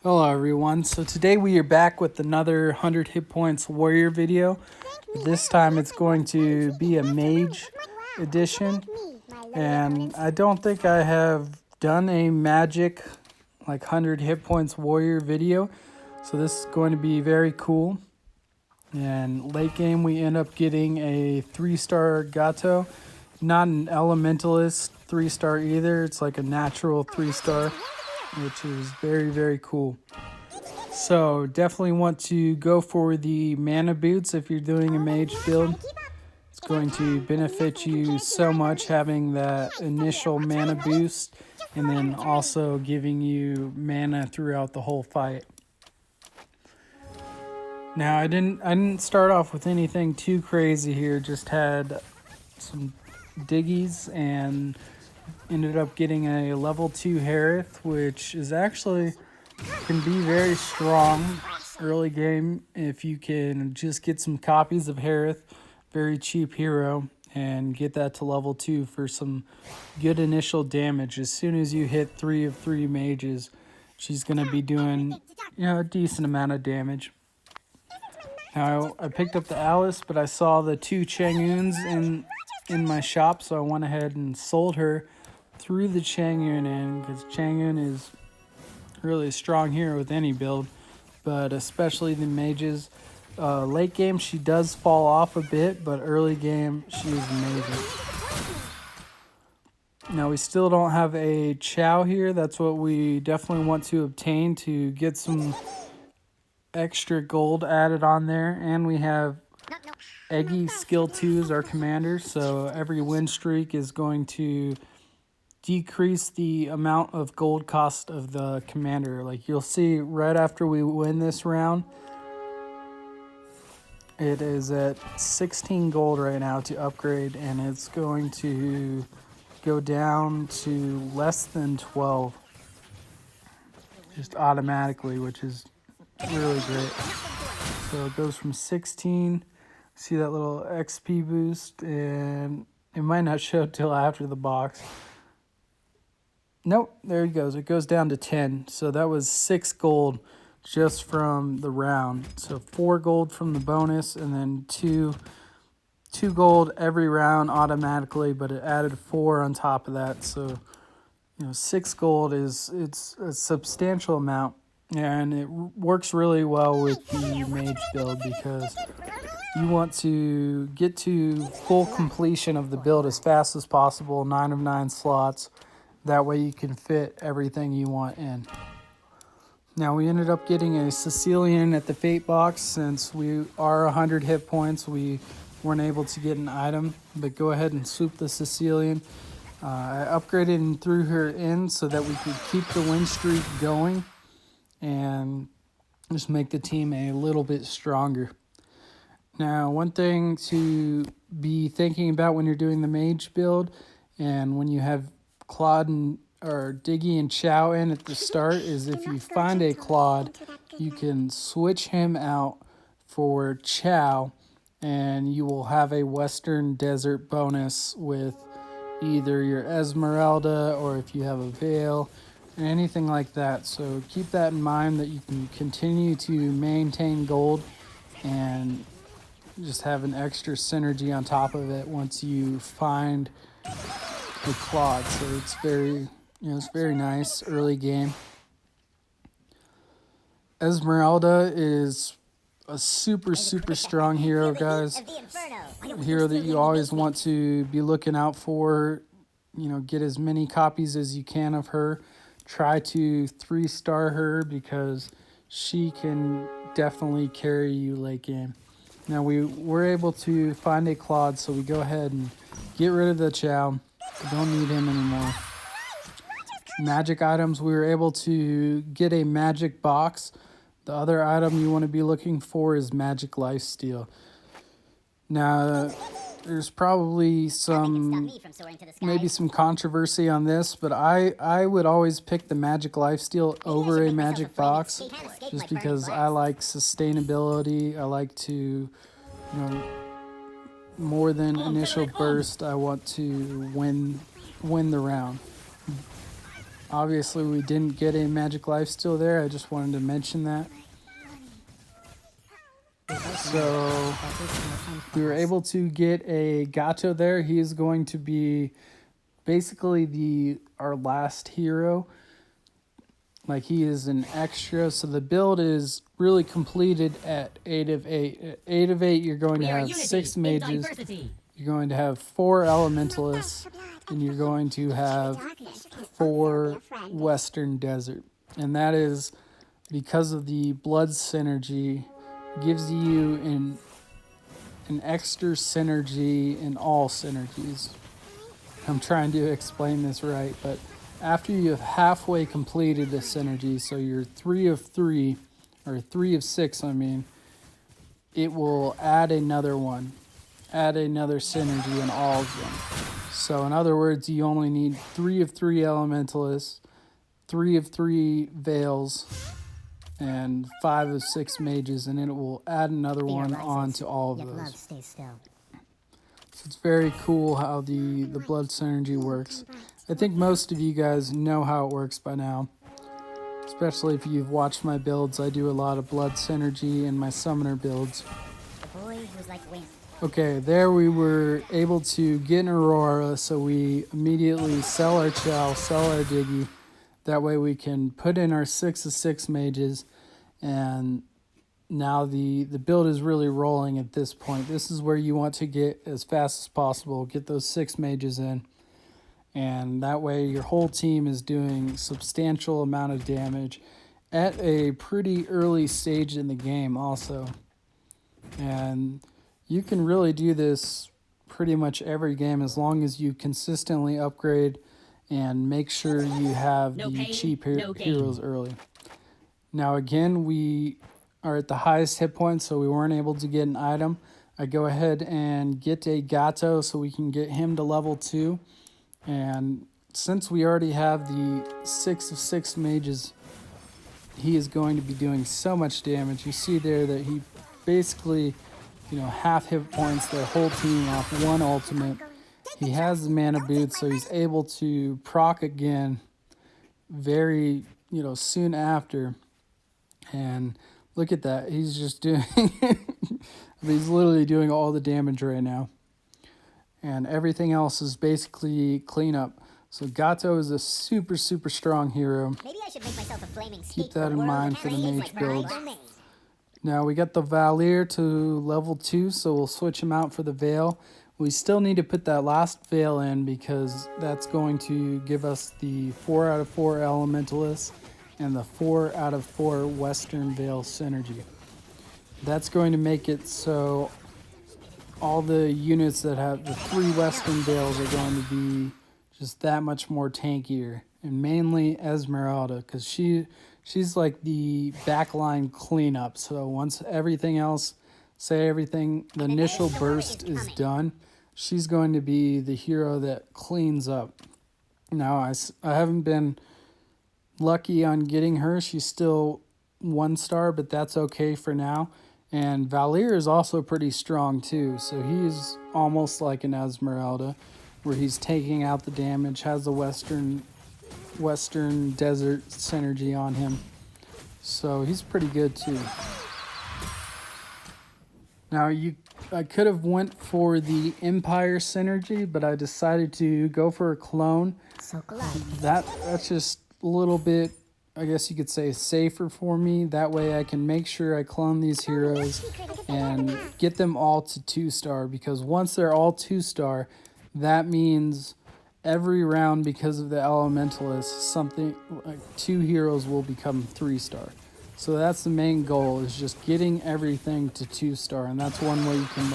Hello everyone, so today we are back with another 100 hit points warrior video. This time it's going to be a mage edition, and I don't think I have done a magic like 100 hit points warrior video, so this is going to be very cool. And late game we end up getting a 3-star Gato, not an elementalist 3-star either, it's like a natural 3-star, which is very cool. So definitely want to go for the mana boots if you're doing a mage build. It's going to benefit you so much having that initial mana boost and then also giving you mana throughout the whole fight. Now I didn't start off with anything too crazy here, just had some diggies and ended up getting a level 2 Harith, which is actually can be very strong early game if you can just get some copies of Harith, very cheap hero, and get that to level 2 for some good initial damage. As soon as you hit 3 of 3 mages, she's going to be doing a decent amount of damage. Now I picked up the Alice, but I saw the 2 Changuns in my shop, so I went ahead and sold her, threw the Changun in because Changun is really a strong hero with any build, but especially the mages. Late game she does fall off a bit, but early game she is amazing. Now we still don't have a Chow here. That's what we definitely want to obtain to get some extra gold added on there. And we have Eggy skill 2 as our commander, so every win streak is going to decrease the amount of gold cost of the commander. Like you'll see right after we win this round, it is at 16 gold right now to upgrade, and it's going to go down to less than 12 just automatically, which is really great. So it goes from 16, see that little XP boost, and it might not show till after the box. Nope, there it goes. It goes down to 10. So that was 6 gold just from the round. So 4 gold from the bonus, and then 2 gold every round automatically, but it added 4 on top of that. So 6 gold it's a substantial amount, and it works really well with the mage build because you want to get to full completion of the build as fast as possible, 9 of 9 slots. That way you can fit everything you want in. Now we ended up getting a Sicilian at the Fate box. Since we are 100 hit points, we weren't able to get an item, but go ahead and swoop the Sicilian. I upgraded and threw her in so that we could keep the win streak going and just make the team a little bit stronger. Now, one thing to be thinking about when you're doing the mage build and when you have Claude or Diggy and Chow in at the start is if you find a Claude, you can switch him out for Chow, and you will have a Western Desert bonus with either your Esmeralda or if you have a Veil or anything like that. So keep that in mind, that you can continue to maintain gold and just have an extra synergy on top of it once you find the Claude. So it's very nice early game. Esmeralda is a super strong hero, guys. A hero that you always want to be looking out for. Get as many copies as you can of her. Try to 3-star her because she can definitely carry you late game. Now we were able to find a Claude, so we go ahead and get rid of the Chow. Don't need him anymore. Magic items, we were able to get a magic box. The other item you want to be looking for is magic lifesteal. Now, there's probably maybe some controversy on this, but I would always pick the magic lifesteal over a magic box just because I like sustainability. I like to, more than initial burst, I want to win the round. Obviously, we didn't get a Magic Lifesteal there. I just wanted to mention that. So we were able to get a Gato there. He is going to be basically our last hero. Like, he is an extra. So the build is really completed at 8 of 8. At 8 of 8, you're going to have 6 mages. You're going to have 4 elementalists. And you're going to have 4 Western Desert. And that is because of the blood synergy. Gives you an extra synergy in all synergies. I'm trying to explain this right, but after you have halfway completed a synergy, so you're 3 of 3, or 3 of 6, I mean, it will add another one, add another synergy in all of them. So in other words, you only need 3 of 3 elementalists, 3 of 3 veils, and 5 of 6 mages, and it will add another one onto all of those. So it's very cool how the blood synergy works. I think most of you guys know how it works by now, especially if you've watched my builds. I do a lot of blood synergy in my summoner builds. Okay, there we were able to get an Aurora, so we immediately sell our Chow, sell our Diggy. That way we can put in our 6 of 6 mages, and now the build is really rolling at this point. This is where you want to get as fast as possible, get those 6 mages in, and that way your whole team is doing substantial amount of damage at a pretty early stage in the game also. And you can really do this pretty much every game as long as you consistently upgrade and make sure you have the cheap heroes early. Now again, we are at the highest hit point, so we weren't able to get an item. I go ahead and get a Gato so we can get him to level 2. And since we already have the 6 of 6 mages, he is going to be doing so much damage. You see there that he basically, half hit points their whole team off one ultimate. He has the mana boot, so he's able to proc again very, soon after. And look at that. He's just doing, he's literally doing all the damage right now. And everything else is basically cleanup. So Gato is a super, super strong hero. Maybe I should make myself a flaming Keep that in mind for the mage builds. Now we got the Valier to level 2, so we'll switch him out for the Veil. We still need to put that last Veil in because that's going to give us the 4 out of 4 Elementalists and the 4 out of 4 Western Veil synergy. That's going to make it so all the units that have the 3 Western Veils are going to be just that much more tankier. And mainly Esmeralda, because she's like the backline cleanup. So once everything else, the initial burst is done, she's going to be the hero that cleans up. Now, I haven't been lucky on getting her. She's still 1 star, but that's okay for now. And Valier is also pretty strong too. So he's almost like an Esmeralda, where he's taking out the damage, has the Western Desert synergy on him. So he's pretty good too. Now I could have went for the Empire synergy, but I decided to go for a clone. That's just a little bit, I guess you could say, safer for me. That way I can make sure I clone these heroes and get them all to 2-star, because once they're all 2-star, that means every round, because of the Elementalists, something like 2 heroes will become 3-star. So that's the main goal, is just getting everything to 2-star, and that's one way you can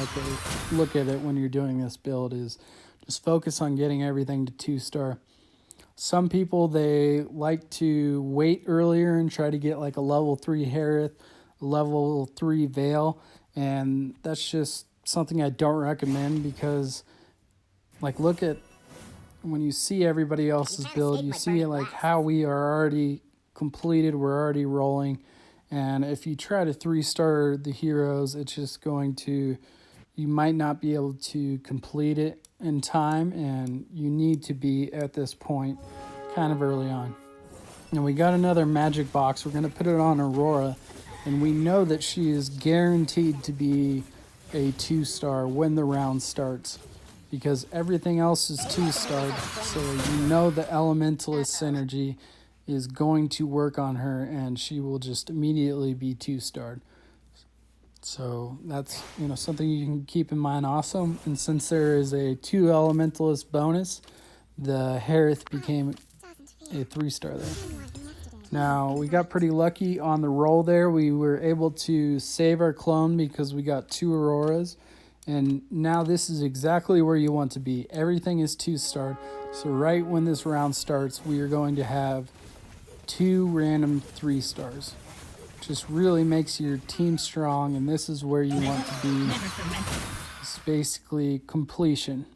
look at it when you're doing this build, is just focus on getting everything to 2-star. Some people, they like to wait earlier and try to get like a level 3 Harith, level 3 Veil, and that's just something I don't recommend, because like, look at when you see everybody else's build, you see like how we are already completed, we're already rolling. And if you try to 3-star the heroes, it's just going to, you might not be able to complete it in time, and you need to be at this point kind of early on. And we got another magic box. We're going to put it on Aurora. And we know that she is guaranteed to be a 2-star when the round starts. Because everything else is 2-starred. So you know the Elementalist synergy is going to work on her. And she will just immediately be 2-starred. So that's, you know, something you can keep in mind also. And since there is a 2 Elementalist bonus, the Harith became a 3-star there. Now, we got pretty lucky on the roll there. We were able to save our clone because we got 2 Auroras. And now this is exactly where you want to be. Everything is 2-starred. So right when this round starts, we are going to have 2 random 3-stars. Just really makes your team strong, and this is where you want to be. It's basically completion.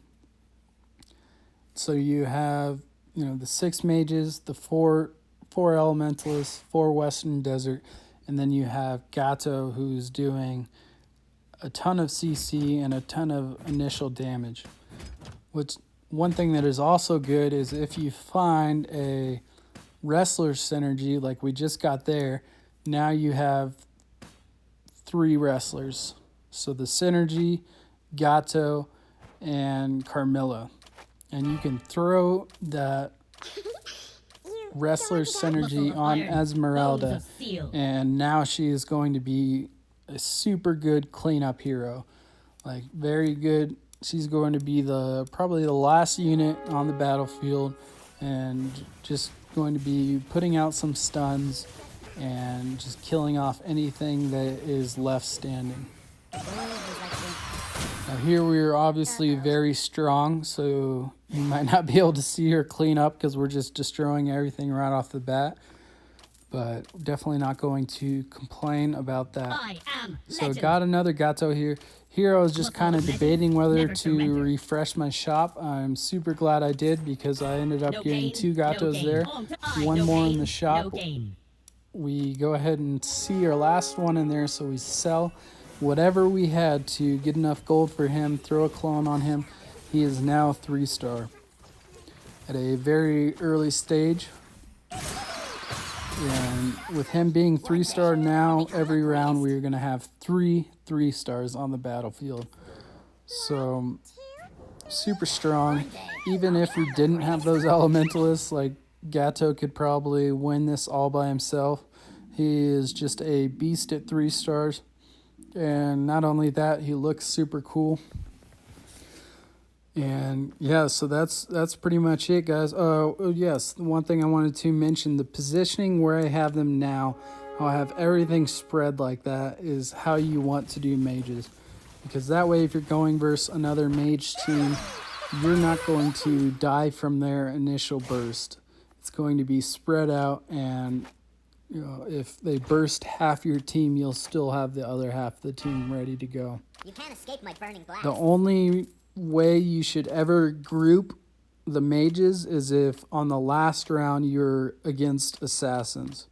So you have, you know, the 6 mages, the 4 elementalists, 4 Western Desert, and then you have Gato, who's doing a ton of CC and a ton of initial damage. Which one thing that is also good is if you find a wrestler synergy like we just got there, now you have 3 wrestlers. So the synergy, Gato, and Carmilla. And you can throw that wrestler synergy on Esmeralda. And now she is going to be a super good cleanup hero. Like, very good. She's going to be probably the last unit on the battlefield. And just going to be putting out some stuns and just killing off anything that is left standing. Now here we are obviously very strong, so you might not be able to see her clean up because we're just destroying everything right off the bat. But definitely not going to complain about that. So got another Gato here. Here I was just kind of debating whether to refresh my shop. I'm super glad I did because I ended up getting 2 Gatos there. 1 more in the shop. We go ahead and see our last one in there, so we sell whatever we had to get enough gold for him, throw a clone on him. He is now 3-star at a very early stage. And with him being 3-star now, every round we're going to have 3 3-stars on the battlefield. So super strong. Even if we didn't have those elementalists, like Gato could probably win this all by himself. He is just a beast at 3 stars. And not only that, he looks super cool. And yeah, so that's pretty much it, guys. Oh yes, the one thing I wanted to mention, the positioning where I have them now, how I have everything spread like that, is how you want to do mages. Because that way, if you're going versus another mage team, you're not going to die from their initial burst. It's going to be spread out, and you know, if they burst half your team, you'll still have the other half of the team ready to go. You can't escape my burning blast. The only way you should ever group the mages is if on the last round you're against assassins.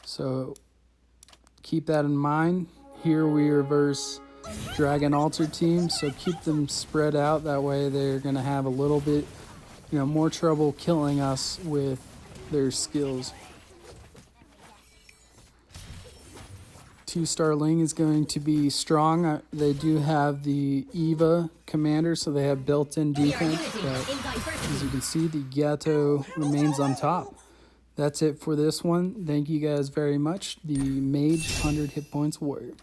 So keep that in mind. Here we reverse Dragon Altar team, so keep them spread out. That way they're going to have a little bit, you know, more trouble killing us with their skills. 2-star Ling is going to be strong. They do have the Eva commander, so they have built-in defense. But as you can see, the Gato remains on top. That's it for this one. Thank you guys very much. The Mage 100 Hit Points Warrior.